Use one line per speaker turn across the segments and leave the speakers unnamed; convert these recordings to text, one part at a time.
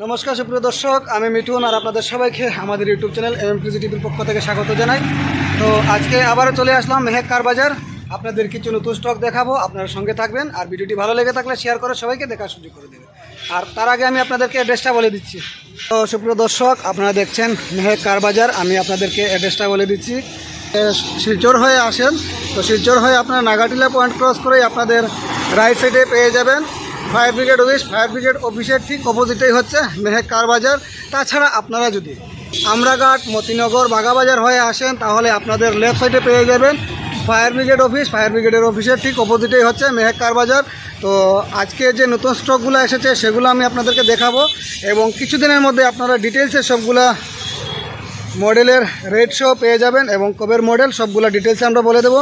নমস্কার সুপ্রিয় দর্শক, আমি মিঠুন আর আপনাদের সবাইকে আমাদের ইউটিউব চ্যানেল এমএমপিজি টিভির পক্ষ থেকে স্বাগত জানাই। তো আজকে আবারও চলে আসলাম মেহেক কার বাজার। আপনাদের কিছু নতুন স্টক দেখাবো, আপনারা সঙ্গে থাকবেন। আর ভিডিওটি ভালো লেগে থাকলে শেয়ার করে সবাইকে দেখার সুযোগ করে দেবেন। আর তার আগে আমি আপনাদেরকে অ্যাড্রেসটা বলে দিচ্ছি। তো সুপ্রিয় দর্শক, আপনারা দেখছেন মেহেক কার বাজার। আমি আপনাদেরকে অ্যাড্রেসটা বলে দিচ্ছি। শিলচর হয়ে আসেন, তো শিলচর হয়ে আপনারা নাগাটিলা পয়েন্ট ক্রস করেই আপনাদের রাইট সাইডে পেয়ে যাবেন fire brigade office. Fire brigade অফিসের ঠিক অপোজিটেই হচ্ছে মেহেক কার বাজার। তাছাড়া আপনারা যদি আমরাঘাট, মতিনগর, বাগাবাজার হয়ে আসেন তাহলে আপনাদের লেফট সাইডে পেয়ে যাবেন ফায়ার ব্রিগেড অফিস। ফায়ার ব্রিগেডের অফিসের ঠিক অপোজিটেই হচ্ছে মেহেক কার বাজার। তো আজকে যে নতুন স্টকগুলো এসেছে সেগুলো আমি আপনাদেরকে দেখাবো, এবং কিছুদিনের মধ্যে আপনারা ডিটেলসে সবগুলা মডেলের রেট শো পেয়ে যাবেন, এবং কবের মডেল সবগুলো ডিটেলসে আমরা বলে দেবো।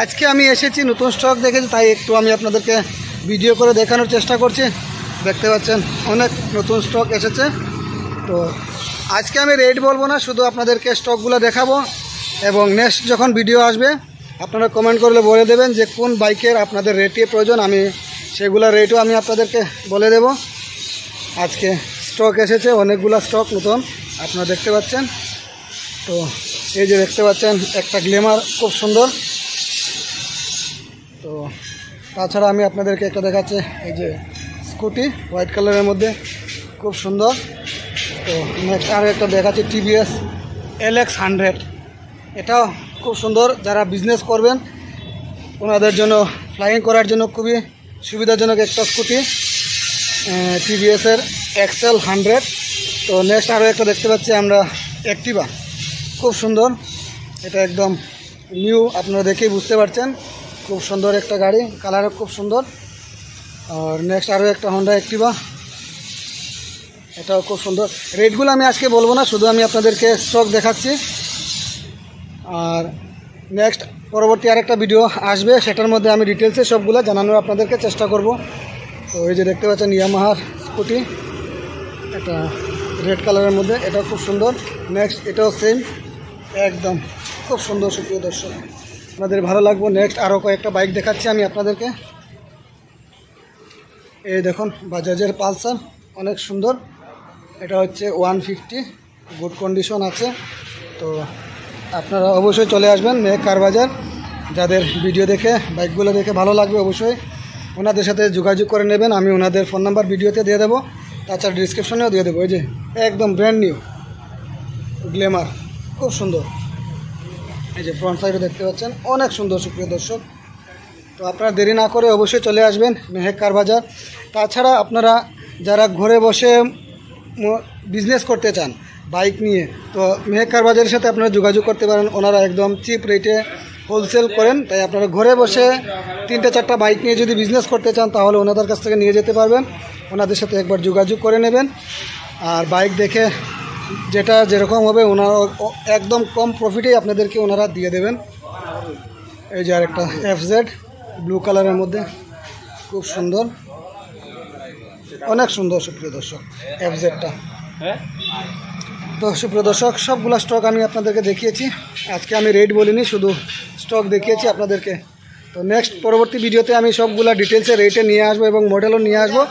আজকে আমি এসেছি, নতুন স্টক দেখেছি, তাই একটু আমি আপনাদেরকে ভিডিও করে দেখানোর চেষ্টা করছি। দেখতে পাচ্ছেন অনেক নতুন স্টক এসেছে। তো আজকে আমি রেট বলবো না, শুধু আপনাদেরকে স্টকগুলো দেখাবো, এবং নেক্সট যখন ভিডিও আসবে আপনারা কমেন্ট করলে বলে দেবেন যে কোন বাইকের আপনাদের রেটে প্রয়োজন, আমি সেগুলো রেটও আমি আপনাদেরকে বলে দেব। আজকে স্টক এসেছে অনেকগুলো স্টক নতুন, আপনারা দেখতে পাচ্ছেন। তো এই যে দেখতে পাচ্ছেন একটা গ্ল্যামার, খুব সুন্দর। তো তাছাড়া আমি আপনাদেরকে একটা দেখাচ্ছি, এই যে স্কুটি হোয়াইট কালারের মধ্যে, খুব সুন্দর। তো নেক্সট আরও একটা দেখাচ্ছি টিভিএস LX 100, এটাও খুব সুন্দর। যারা বিজনেস করবেন ওনাদের জন্য ফ্লাইং করার জন্য খুবই সুবিধাজনক একটা স্কুটি, টিভিএসের XL 100। তো নেক্সট আরও একটা দেখতে পাচ্ছি আমরা অ্যাক্টিভা, খুব সুন্দর। এটা একদম নিউ, আপনারা দেখেই বুঝতে পারছেন, খুব সুন্দর একটা গাড়ি, কালারও খুব সুন্দর। আর নেক্সট আরও একটা হন্ডা অ্যাক্টিভা, এটাও খুব সুন্দর। রেটগুলো আমি আজকে বলবো না, শুধু আমি আপনাদেরকে স্টক দেখাচ্ছি। আর নেক্সট পরবর্তী আরেকটা ভিডিও আসবে, সেটার মধ্যে আমি ডিটেলসে সবগুলো জানানোর আপনাদেরকে চেষ্টা করব। তো এই যে দেখতে পাচ্ছেন ইয়ামাহার স্কুটি, এটা রেড কালারের মধ্যে, এটাও খুব সুন্দর। নেক্সট এটাও সেম, একদম খুব সুন্দর। সুপ্রিয় দর্শক, আপনাদের ভালো লাগবে। নেক্সট আরও কয়েকটা বাইক দেখাচ্ছি আমি আপনাদেরকে। এই দেখুন বাজাজের পালসার, অনেক সুন্দর। এটা হচ্ছে 150, গুড কন্ডিশন আছে। তো আপনারা অবশ্যই চলে আসবেন মেহেক কার বাজার। যাদের ভিডিও দেখে বাইকগুলো দেখে ভালো লাগবে অবশ্যই ওনাদের সাথে যোগাযোগ করে নেবেন। আমি ওনাদের ফোন নাম্বার ভিডিওতে দিয়ে দেবো, তাছাড়া ডিসক্রিপশনেও দিয়ে দেবো। এই যে একদম ব্র্যান্ড নিউ গ্ল্যামার, খুব সুন্দর। এই যে ফ্রন্ট সাইডে দেখতে পাচ্ছেন, অনেক সুন্দর। সুপ্রিয় দর্শক, তো আপনারা দেরি না করে অবশ্যই চলে আসবেন মেহেক কার বাজার। তাছাড়া আপনারা যারা ঘরে বসে বিজনেস করতে চান বাইক নিয়ে, তো মেহেক কার বাজারের সাথে আপনারা যোগাযোগ করতে পারেন। ওনারা একদম চিপ রেটে হোলসেল করেন, তাই আপনারা ঘরে বসে 3-4টা বাইক নিয়ে যদি বিজনেস করতে চান তাহলে ওনাদের কাছ থেকে নিয়ে যেতে পারবেন। ওনাদের সাথে একবার যোগাযোগ করে নেবেন, আর বাইক দেখে যেটা যেরকম হবে ওনারা একদম কম প্রফিটেই আপনাদেরকে ওনারা দিয়ে দেবেন। এই যে আরেকটা FZ ব্লু কালারের মধ্যে, খুব সুন্দর, অনেক সুন্দর। সুপ্রিয় দর্শক, FZটা। তো সুপ্রিয় দর্শক, সবগুলো স্টক আমি আপনাদেরকে দেখিয়েছি। আজকে আমি রেট বলিনি, শুধু স্টক দেখিয়েছি আপনাদেরকে। তো নেক্সট পরবর্তী ভিডিওতে আমি সবগুলো ডিটেলসে রেটে নিয়ে আসবো এবং মডেলও নিয়ে আসবো,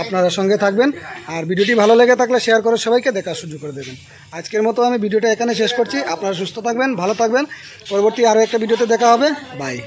আপনারা সঙ্গে থাকবেন। আর ভিডিওটি ভালো লেগে থাকলে শেয়ার করে সবাইকে দেখার সুযোগ করে দেবেন। আজকের মতো আমি ভিডিওটা এখানে শেষ করছি। আপনারা সুস্থ থাকবেন, ভালো থাকবেন। পরবর্তী আরও একটা ভিডিওতে দেখা হবে। বাই।